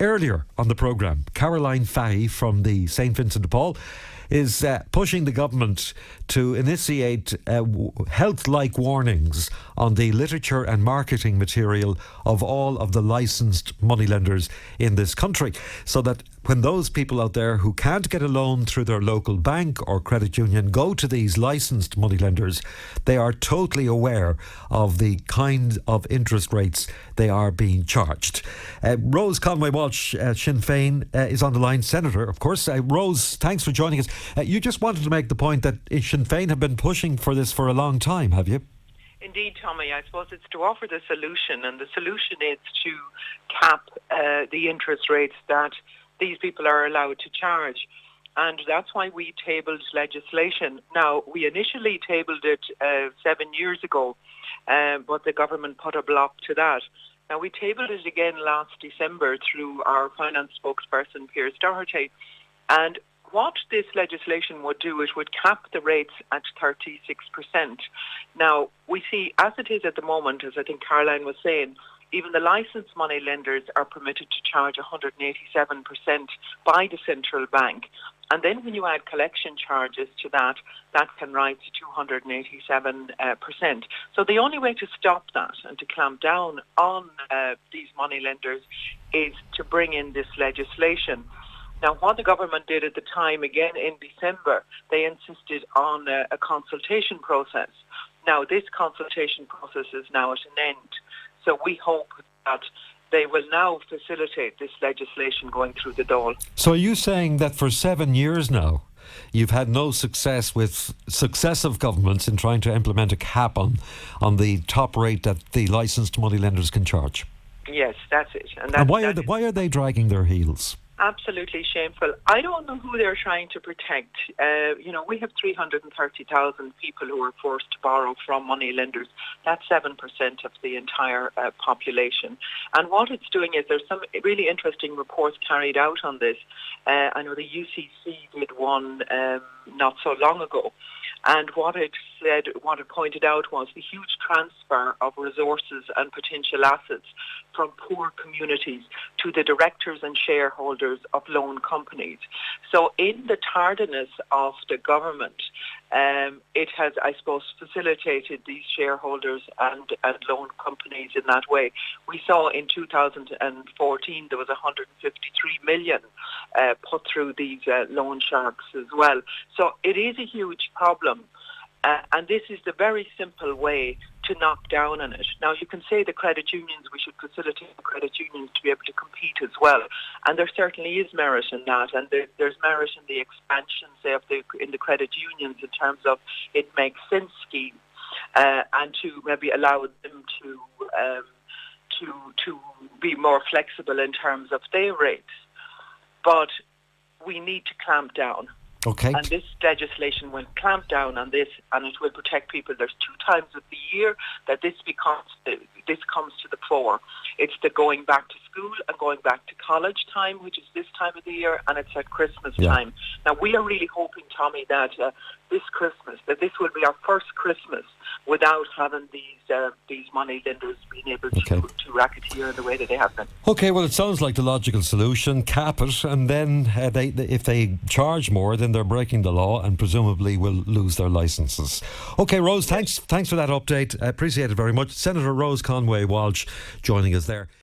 earlier on the programme, Caroline Fahey from the St. Vincent de Paul is pushing the government to initiate health-like warnings on the literature and marketing material of all of the licensed moneylenders in this country, so that when those people out there who can't get a loan through their local bank or credit union go to these licensed moneylenders, they are totally aware of the kind of interest rates they are being charged. Rose Conway-Walsh, Sinn Féin, is on the line, Senator, of course. Rose, thanks for joining us. You just wanted to make the point that Sinn Féin have been pushing for this for a long time, have you? Indeed, Tommy. I suppose it's to offer the solution, and the solution is to cap the interest rates that these people are allowed to charge. And that's why we tabled legislation. Now, we initially tabled it 7 years ago, but the government put a block to that. Now, we tabled it again last December through our finance spokesperson, Piers Doherty. And what this legislation would do, it would cap the rates at 36%. Now, we see, as it is at the moment, as I think Caroline was saying, even the licensed money lenders are permitted to charge 187% by the central bank. And then when you add collection charges to that, that can rise to 287%. So the only way to stop that and to clamp down on these money lenders is to bring in this legislation. Now, what the government did at the time, again in December, they insisted on a consultation process. Now, this consultation process is now at an end. So we hope that they will now facilitate this legislation going through the door. So are you saying that for 7 years now, you've had no success with successive governments in trying to implement a cap on the top rate that the licensed moneylenders can charge? Yes, that's it. And why are they dragging their heels? Absolutely shameful. I don't know who they're trying to protect. We have 330,000 people who are forced to borrow from money lenders. That's 7% of the entire population. And what it's doing is there's some really interesting reports carried out on this. I know the UCC did one not so long ago. And what it pointed out was the huge transfer of resources and potential assets from poor communities to the directors and shareholders of loan companies. So in the tardiness of the government, it has, I suppose, facilitated these shareholders and loan companies in that way. We saw in 2014 there was 153 million put through these loan sharks as well. So it is a huge problem. And this is the very simple way to knock down on it. Now, you can say the credit unions, we should facilitate the credit unions to be able to compete as well. And there certainly is merit in that. And there's merit in the expansion, say, in the credit unions in terms of it makes sense scheme and to maybe allow them to be more flexible in terms of their rates. But we need to clamp down. Okay. And this legislation will clamp down on this, and it will protect people. There's 2 times of the year that this comes to the fore. It's the going back to school and going back to college time, which is this time of the year, and it's at Christmas time. Now, we are really hoping, Tommy, that this Christmas, that this will be our first Christmas without having these money lenders being able to racketeer in the way that they have been. Okay, well, it sounds like the logical solution. Cap it, and then if they charge more, then they're breaking the law and presumably will lose their licences. Okay, Rose, thanks for that update. Appreciate it very much. Senator Rose Conway-Walsh joining us there.